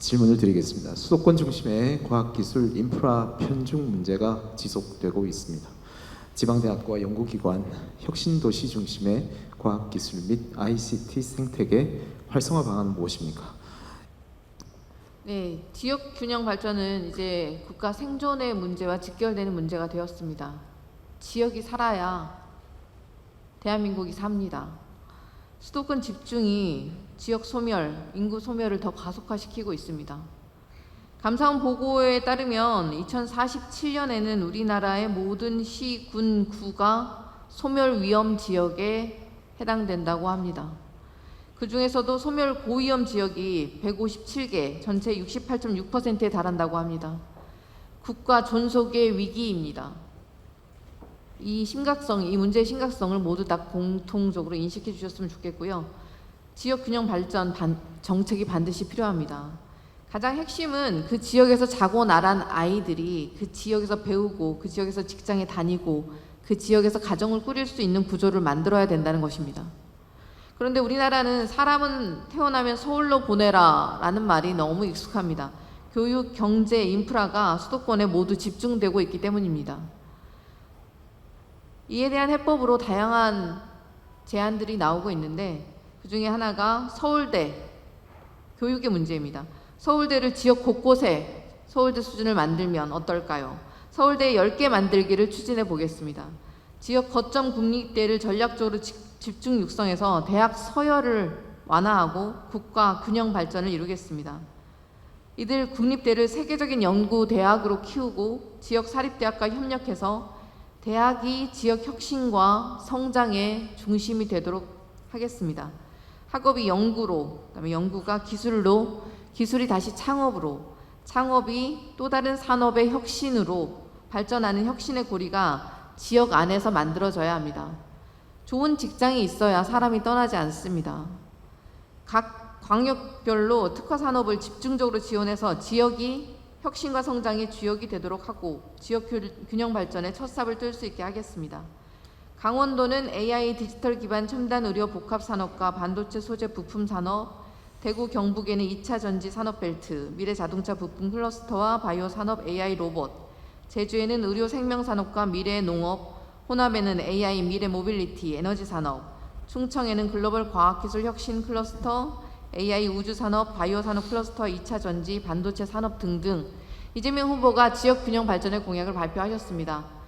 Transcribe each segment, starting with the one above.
질문을 드리겠습니다. 수도권 중심의 과학기술 인프라 편중 문제가 지속되고 있습니다. 지방대학과 연구기관, 혁신도시 중심의 과학기술 및 ICT 생태계 활성화 방안은 무엇입니까? 네, 지역 균형 발전은 이제 국가 생존의 문제와 직결되는 문제가 되었습니다. 지역이 살아야 대한민국이 삽니다. 수도권 집중이 지역 소멸, 인구 소멸을 더 가속화시키고 있습니다. 감사원 보고에 따르면 2047년에는 우리나라의 모든 시, 군, 구가 소멸 위험 지역에 해당된다고 합니다. 그 중에서도 소멸 고위험 지역이 157개, 전체 68.6%에 달한다고 합니다. 국가 존속의 위기입니다. 이 문제의 심각성을 모두 다 공통적으로 인식해 주셨으면 좋겠고요. 지역 균형 발전 정책이 반드시 필요합니다. 가장 핵심은 그 지역에서 자고 나란 아이들이 그 지역에서 배우고 그 지역에서 직장에 다니고 그 지역에서 가정을 꾸릴 수 있는 구조를 만들어야 된다는 것입니다. 그런데 우리나라는 사람은 태어나면 서울로 보내라 라는 말이 너무 익숙합니다. 교육, 경제, 인프라가 수도권에 모두 집중되고 있기 때문입니다. 이에 대한 해법으로 다양한 제안들이 나오고 있는데 그 중에 하나가 서울대 교육의 문제입니다. 서울대를 지역 곳곳에 서울대 수준을 만들면 어떨까요? 서울대 10개 만들기를 추진해 보겠습니다. 지역 거점 국립대를 전략적으로 집중 육성해서 대학 서열을 완화하고 국가 균형 발전을 이루겠습니다. 이들 국립대를 세계적인 연구 대학으로 키우고 지역 사립대학과 협력해서 대학이 지역 혁신과 성장의 중심이 되도록 하겠습니다. 학업이 연구로, 그다음에 연구가 기술로, 기술이 다시 창업으로, 창업이 또 다른 산업의 혁신으로 발전하는 혁신의 고리가 지역 안에서 만들어져야 합니다. 좋은 직장이 있어야 사람이 떠나지 않습니다. 각 광역별로 특화 산업을 집중적으로 지원해서 지역이 혁신과 성장의 주역이 되도록 하고 지역 균형 발전에 첫 삽을 뜰 수 있게 하겠습니다. 강원도는 AI 디지털 기반 첨단 의료 복합 산업과 반도체 소재 부품 산업, 대구 경북에는 2차 전지 산업 벨트, 미래 자동차 부품 클러스터와 바이오 산업 AI 로봇, 제주에는 의료 생명 산업과 미래 농업, 호남에는 AI 미래 모빌리티 에너지 산업, 충청에는 글로벌 과학기술 혁신 클러스터, AI 우주산업, 바이오산업 클러스터, 2차 전지, 반도체 산업 등등 이재명 후보가 지역균형 발전의 공약을 발표하셨습니다.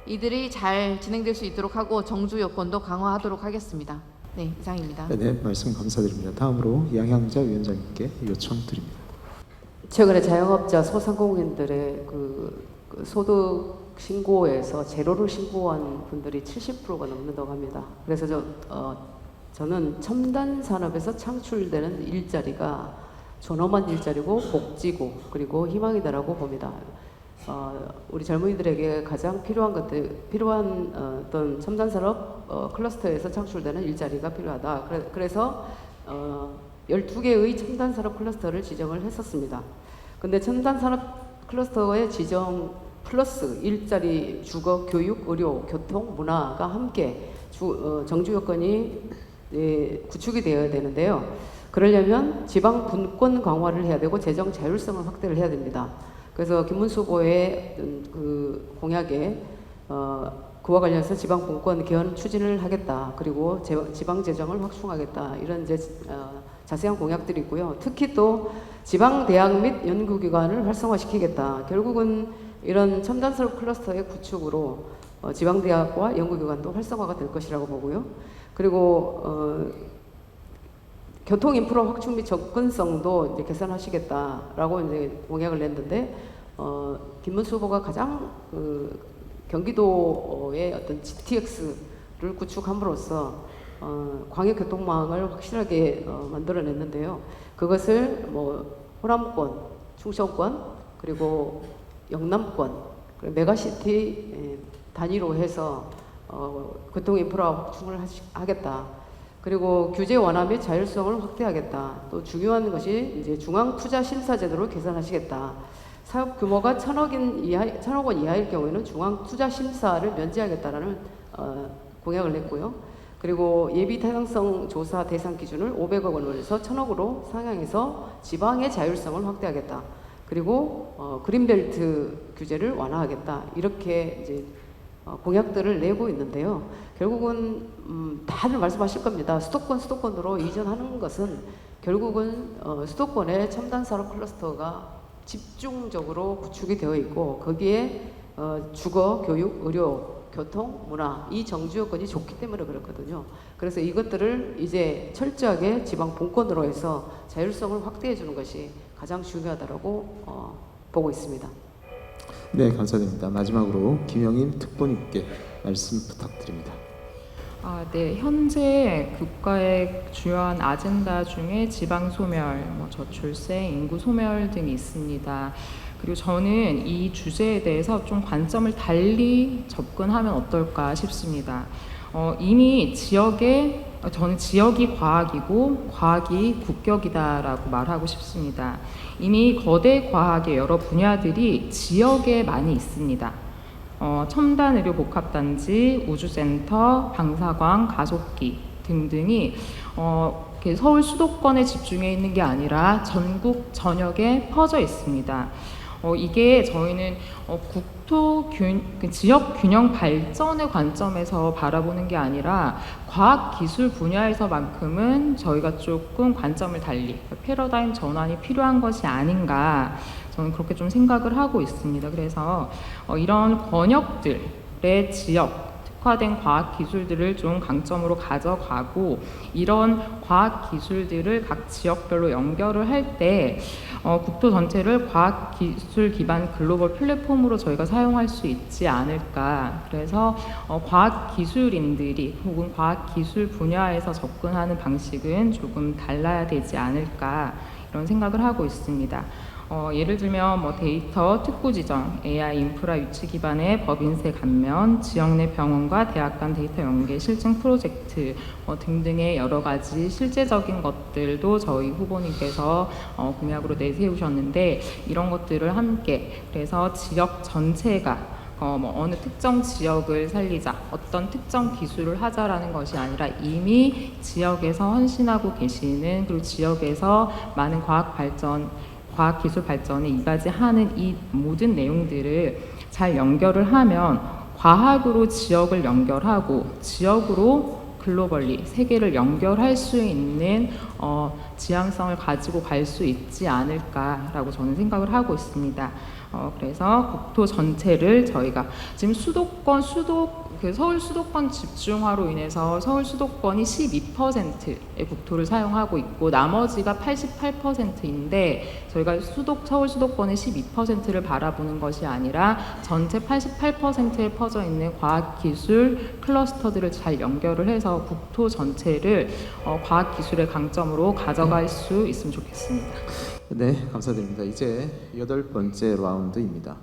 이들이 잘 진행될 수 있도록 하고 정주 여건도 강화하도록 하겠습니다. 네, 이상입니다. 네, 말씀 감사드립니다. 다음으로 양향자 위원장님께 요청드립니다. 최근에 자영업자 소상공인들의 그 소득 신고에서 제로를 신고한 분들이 70%가 넘는다고 합니다. 그래서 저는 첨단 산업에서 창출되는 일자리가 존엄한 일자리고 복지고 그리고 희망이다라고 봅니다. 우리 젊은이들에게 가장 필요한 어떤 첨단 산업 클러스터에서 창출되는 일자리가 필요하다. 그래서 12개의 첨단 산업 클러스터를 지정을 했었습니다. 근데 첨단 산업 클러스터의 지정 플러스 일자리, 주거, 교육, 의료, 교통, 문화가 함께 정주 여건이 구축이 되어야 되는데요. 그러려면 지방 분권 강화를 해야 되고 재정 자율성을 확대를 해야 됩니다. 그래서 김문수 후보의 그 공약에 그와 관련해서 지방 분권 개헌 추진을 하겠다. 그리고 지방 재정을 확충하겠다. 이런 이제 자세한 공약들이 있고요. 특히 또 지방 대학 및 연구기관을 활성화시키겠다. 결국은 이런 첨단 산업 클러스터의 구축으로 지방 대학과 연구기관도 활성화가 될 것이라고 보고요. 그리고 교통 인프라 확충 및 접근성도 이제 개선하시겠다라고 이제 공약을 냈는데 김문수 후보가 가장 경기도의 어떤 GTX를 구축함으로써 광역교통망을 확실하게 만들어냈는데요. 그것을 뭐 호남권, 충청권 그리고 영남권 그리고 메가시티 단위로 해서 교통 인프라 확충을 하겠다. 그리고 규제 완화 및 자율성을 확대하겠다. 또 중요한 것이 이제 중앙 투자 심사 제도를 개선하시겠다. 사업 규모가 1,000억 원 이하일 경우에는 중앙 투자 심사를 면제하겠다라는 공약을 냈고요. 그리고 예비 타당성 조사 대상 기준을 500억 원에서 1,000억으로 상향해서 지방의 자율성을 확대하겠다. 그리고 그린벨트 규제를 완화하겠다. 이렇게 이제 공약들을 내고 있는데요. 결국은 다들 말씀하실 겁니다. 수도권으로 이전하는 것은 결국은 수도권의 첨단 산업 클러스터가 집중적으로 구축이 되어 있고 거기에 주거, 교육, 의료, 교통, 문화 이 정주 여건이 좋기 때문에 그렇거든요. 그래서 이것들을 이제 철저하게 지방 본권으로 해서 자율성을 확대해 주는 것이 가장 중요하다고 보고 있습니다. 네, 감사드립니다. 마지막으로 김영임 특보님께 말씀 부탁드립니다. 네, 현재 국가의 주요한 아젠다 중에 지방 소멸, 저출생, 인구 소멸 등이 있습니다. 그리고 저는 이 주제에 대해서 좀 관점을 달리 접근하면 어떨까 싶습니다. 이미 저는 지역이 과학이고 과학이 국격이다라고 말하고 싶습니다. 이미 거대 과학의 여러 분야들이 지역에 많이 있습니다. 첨단 의료 복합단지, 우주센터, 방사광, 가속기 등등이 서울 수도권에 집중해 있는 게 아니라 전국 전역에 퍼져 있습니다. 이게 저희는 지역 균형 발전의 관점에서 바라보는 게 아니라 과학 기술 분야에서만큼은 저희가 조금 관점을 달리 패러다임 전환이 필요한 것이 아닌가 저는 그렇게 좀 생각을 하고 있습니다. 그래서 이런 권역들의 지역 특화된 과학 기술들을 좀 강점으로 가져가고 이런 과학 기술들을 각 지역별로 연결을 할 때 국토 전체를 과학 기술 기반 글로벌 플랫폼으로 저희가 사용할 수 있지 않을까. 그래서 과학 기술인들이 혹은 과학 기술 분야에서 접근하는 방식은 조금 달라야 되지 않을까 이런 생각을 하고 있습니다. 예를 들면 데이터 특구 지정, AI 인프라 유치 기반의 법인세 감면, 지역 내 병원과 대학 간 데이터 연계 실증 프로젝트 등등의 여러 가지 실제적인 것들도 저희 후보님께서 공약으로 내세우셨는데 이런 것들을 함께 그래서 지역 전체가 어느 특정 지역을 살리자, 어떤 특정 기술을 하자라는 것이 아니라 이미 지역에서 헌신하고 계시는 그리고 지역에서 많은 과학기술 발전에 이바지하는 이 모든 내용들을 잘 연결을 하면 과학으로 지역을 연결하고 지역으로 글로벌리 세계를 연결할 수 있는 지향성을 가지고 갈 수 있지 않을까라고 저는 생각을 하고 있습니다. 그래서 국토 전체를 저희가 지금 서울 수도권 집중화로 인해서 서울 수도권이 12%의 국토를 사용하고 있고 나머지가 88%인데 저희가 서울 수도권의 12%를 바라보는 것이 아니라 전체 88%에 퍼져 있는 과학기술 클러스터들을 잘 연결을 해서 국토 전체를 과학기술의 강점으로 가져갈 수 있으면 좋겠습니다. 네, 감사드립니다. 이제 8번째 라운드입니다.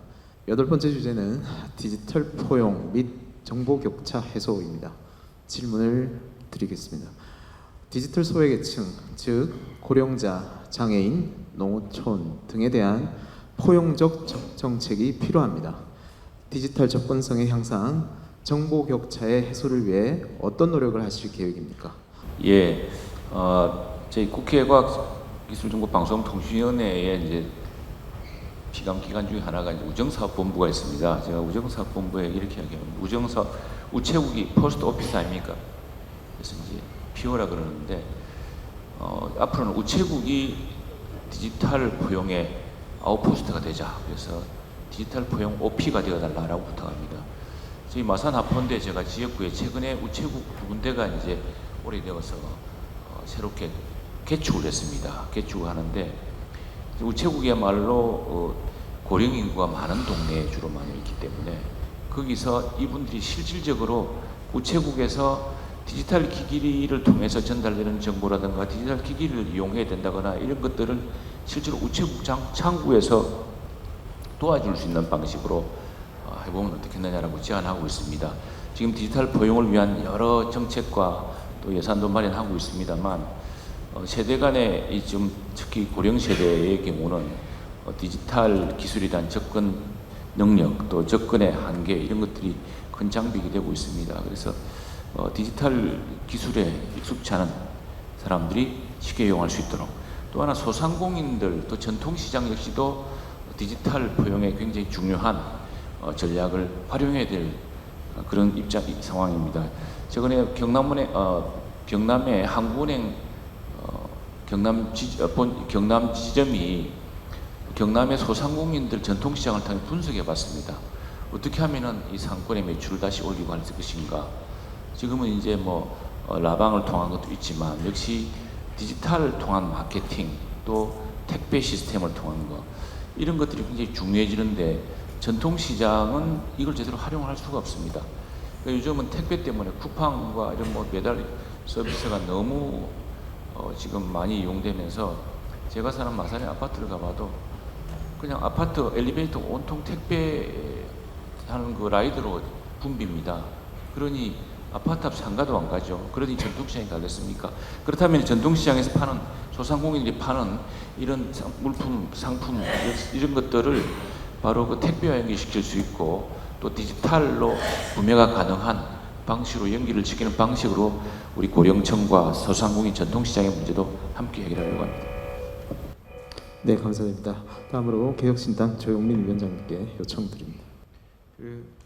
8번째 주제는 디지털 포용 및 정보 격차 해소입니다. 질문을 드리겠습니다. 디지털 소외계층, 즉 고령자, 장애인, 농어촌 등에 대한 포용적 정책이 필요합니다. 디지털 접근성의 향상, 정보 격차의 해소를 위해 어떤 노력을 하실 계획입니까? 예, 저희 국회 과학기술정보방송통신위원회에 이제 기관 중에 하나가 이제 우정사업본부가 있습니다. 제가 우정사업본부에 이렇게 이야기합니다. 우체국이 포스트 오피스 아닙니까? 그래서 이제 PO라 그러는데 앞으로는 우체국이 디지털 포용의 아웃포스트가 되자. 그래서 디지털 포용 OP가 되어달라고 부탁합니다. 저희 마산 하포인데 제가 지역구에 최근에 우체국 2군데가 이제 오래되어서 새롭게 개축을 했습니다. 개축을 하는데 우체국이야말로 고령 인구가 많은 동네에 주로 많이 있기 때문에 거기서 이분들이 실질적으로 우체국에서 디지털 기기를 통해서 전달되는 정보라든가 디지털 기기를 이용해야 된다거나 이런 것들을 실제로 우체국 창구에서 도와줄 수 있는 방식으로 해보면 어떻겠느냐라고 제안하고 있습니다. 지금 디지털 포용을 위한 여러 정책과 또 예산도 마련하고 있습니다만 세대 간의 좀 특히 고령 세대의 경우는 디지털 기술에 대한 접근 능력 또 접근의 한계 이런 것들이 큰 장벽이 되고 있습니다. 그래서 디지털 기술에 익숙치 않은 사람들이 쉽게 이용할 수 있도록, 또 하나 소상공인들 또 전통시장 역시도 디지털 포용에 굉장히 중요한 전략을 활용해야 될 그런 상황입니다. 최근에 경남의 한국은행 경남 지점이 경남의 소상공인들 전통시장을 통해 분석해봤습니다. 어떻게 하면은 이 상권의 매출을 다시 올리고 할 것인가. 지금은 이제 라방을 통한 것도 있지만 역시 디지털을 통한 마케팅, 또 택배 시스템을 통한 것, 이런 것들이 굉장히 중요해지는데 전통시장은 이걸 제대로 활용할 수가 없습니다. 그러니까 요즘은 택배 때문에 쿠팡과 이런 배달 서비스가 너무 지금 많이 이용되면서, 제가 사는 마산의 아파트를 가봐도 그냥 아파트 엘리베이터 온통 택배하는 그 라이드로 붐빕니다. 그러니 아파트 앞 상가도 안 가죠. 그러니 전통시장이 가겠습니까? 그렇다면 전통시장에서 파는, 소상공인들이 파는 이런 물품, 상품 이런 것들을 바로 그 택배와 연결시킬 수 있고, 또 디지털로 구매가 가능한 방식으로 연기를 시키는 방식으로 우리 고령층과 소상공인 전통시장의 문제도 함께 해결하려고 합니다. 네, 감사드립니다. 다음으로 개혁신당 조용민 위원장님께 요청드립니다.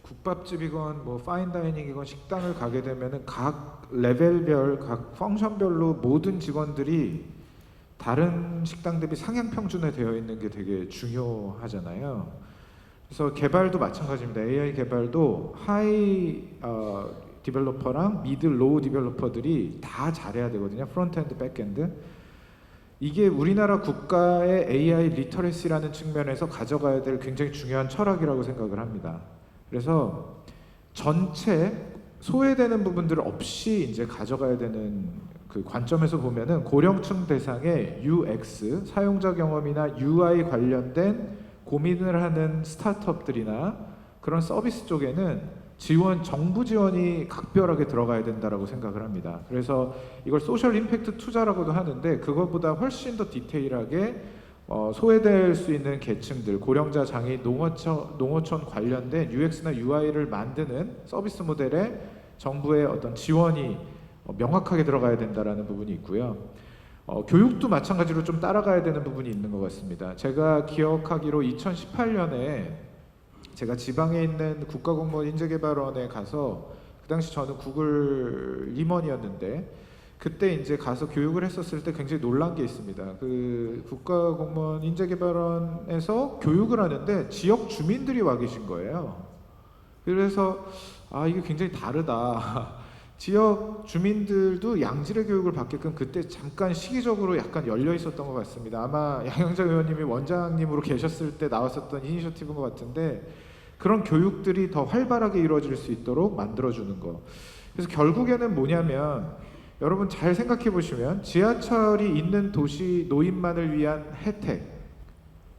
국밥집이건 파인다이닝이건 식당을 가게 되면은 각 레벨별, 각 펑션별로 모든 직원들이 다른 식당 대비 상향 평준화 되어 있는 게 되게 중요하잖아요. 그래서 개발도 마찬가지입니다. AI 개발도 하이 디벨로퍼랑 미드 로우 디벨로퍼들이 다 잘해야 되거든요. 프론트엔드, 백엔드. 이게 우리나라 국가의 AI 리터러시라는 측면에서 가져가야 될 굉장히 중요한 철학이라고 생각을 합니다. 그래서 전체 소외되는 부분들 없이 이제 가져가야 되는 그 관점에서 보면은 고령층 대상의 UX, 사용자 경험이나 UI 관련된 고민을 하는 스타트업들이나 그런 서비스 쪽에는 정부 지원이 각별하게 들어가야 된다라고 생각을 합니다. 그래서 이걸 소셜 임팩트 투자라고도 하는데, 그것보다 훨씬 더 디테일하게 소외될 수 있는 계층들, 고령자, 장애인, 농어촌 관련된 UX나 UI를 만드는 서비스 모델에 정부의 어떤 지원이 명확하게 들어가야 된다라는 부분이 있고요. 교육도 마찬가지로 좀 따라가야 되는 부분이 있는 것 같습니다. 제가 기억하기로 2018년에 제가 지방에 있는 국가공무원 인재개발원에 가서, 그 당시 저는 구글 임원이었는데 그때 이제 가서 교육을 했었을 때 굉장히 놀란 게 있습니다. 그 국가공무원 인재개발원에서 교육을 하는데 지역 주민들이 와 계신 거예요. 그래서 이게 굉장히 다르다. 지역 주민들도 양질의 교육을 받게끔 그때 잠깐 시기적으로 약간 열려 있었던 것 같습니다. 아마 양영자 의원님이 원장님으로 계셨을 때 나왔었던 이니셔티브인 것 같은데, 그런 교육들이 더 활발하게 이루어질 수 있도록 만들어주는 거. 그래서 결국에는 뭐냐면, 여러분 잘 생각해 보시면 지하철이 있는 도시 노인만을 위한 혜택,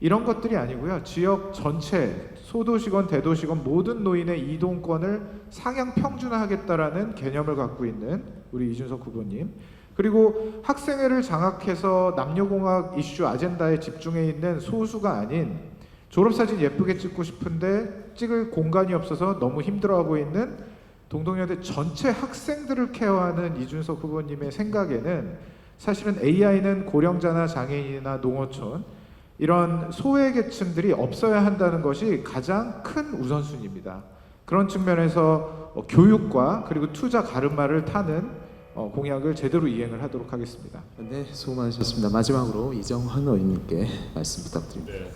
이런 것들이 아니고요. 지역 전체, 소도시건 대도시건 모든 노인의 이동권을 상향 평준화하겠다라는 개념을 갖고 있는 우리 이준석 후보님, 그리고 학생회를 장악해서 남녀공학 이슈 아젠다에 집중해 있는 소수가 아닌, 졸업사진 예쁘게 찍고 싶은데 찍을 공간이 없어서 너무 힘들어하고 있는 동덕여대 전체 학생들을 케어하는 이준석 후보님의 생각에는 사실은 AI는 고령자나 장애인이나 농어촌, 이런 소외계층들이 없어야 한다는 것이 가장 큰 우선순위입니다. 그런 측면에서 교육과 그리고 투자 가르마를 타는 공약을 제대로 이행을 하도록 하겠습니다. 네, 수고 많으셨습니다. 마지막으로 이정환 의원님께 말씀 부탁드립니다. 네.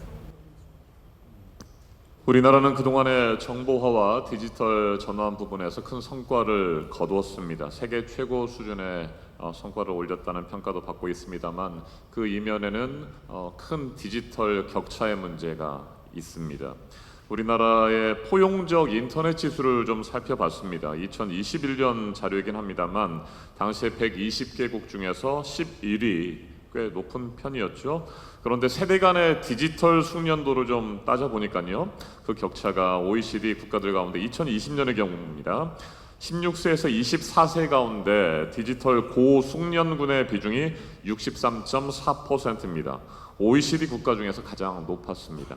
우리나라는 그동안의 정보화와 디지털 전환 부분에서 큰 성과를 거두었습니다. 세계 최고 수준의 성과를 올렸다는 평가도 받고 있습니다만, 그 이면에는 큰 디지털 격차의 문제가 있습니다. 우리나라의 포용적 인터넷 지수를 좀 살펴봤습니다. 2021년 자료이긴 합니다만 당시에 120개국 중에서 11위, 꽤 높은 편이었죠. 그런데 세대 간의 디지털 숙련도를 좀 따져보니까요, 그 격차가 OECD 국가들 가운데 2020년의 경우입니다. 16세에서 24세 가운데 디지털 고숙련군의 비중이 63.4%입니다. OECD 국가 중에서 가장 높았습니다.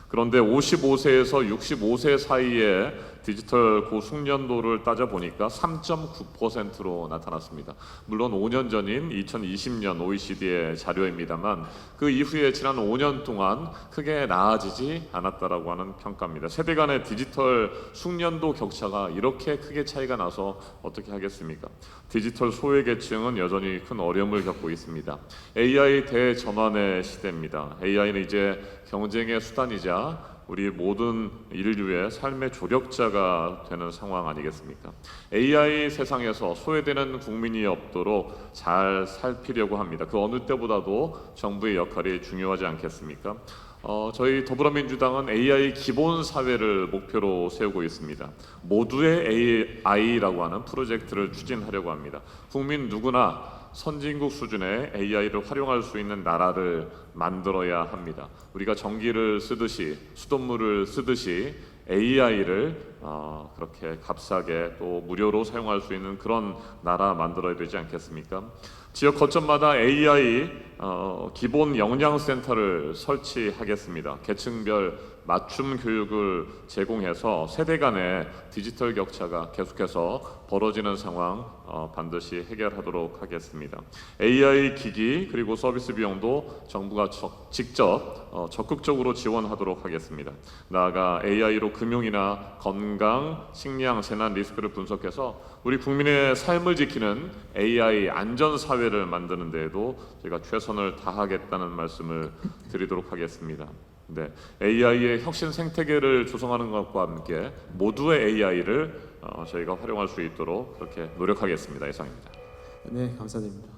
그런데 55세에서 65세 사이에 디지털 고숙련도를 따져보니까 3.9%로 나타났습니다. 물론 5년 전인 2020년 OECD의 자료입니다만 그 이후에 지난 5년 동안 크게 나아지지 않았다라고 하는 평가입니다. 세대 간의 디지털 숙련도 격차가 이렇게 크게 차이가 나서 어떻게 하겠습니까? 디지털 소외계층은 여전히 큰 어려움을 겪고 있습니다. AI 대전환의 시대입니다. AI는 이제 경쟁의 수단이자 우리 모든 인류의 삶의 조력자가 되는 상황 아니겠습니까? AI 세상에서 소외되는 국민이 없도록 잘 살피려고 합니다. 그 어느 때보다도 정부의 역할이 중요하지 않겠습니까? 저희 더불어민주당은 AI 기본 사회를 목표로 세우고 있습니다. 모두의 AI라고 하는 프로젝트를 추진하려고 합니다. 국민 누구나 선진국 수준의 AI를 활용할 수 있는 나라를 만들어야 합니다. 우리가 전기를 쓰듯이 수돗물을 쓰듯이 AI를 그렇게 값싸게 또 무료로 사용할 수 있는 그런 나라 만들어야 되지 않겠습니까? 지역 거점마다 AI 기본 역량센터를 설치하겠습니다. 계층별 맞춤 교육을 제공해서 세대 간의 디지털 격차가 계속해서 벌어지는 상황 반드시 해결하도록 하겠습니다. AI 기기 그리고 서비스 비용도 정부가 직접 적극적으로 지원하도록 하겠습니다. 나아가 AI로 금융이나 건강, 식량, 재난 리스크를 분석해서 우리 국민의 삶을 지키는 AI 안전 사회를 만드는 데에도 저희가 최선을 다하겠다는 말씀을 드리도록 하겠습니다. 네, AI의 혁신 생태계를 조성하는 것과 함께 모두의 AI를 저희가 활용할 수 있도록 그렇게 노력하겠습니다. 이상입니다. 네, 감사드립니다.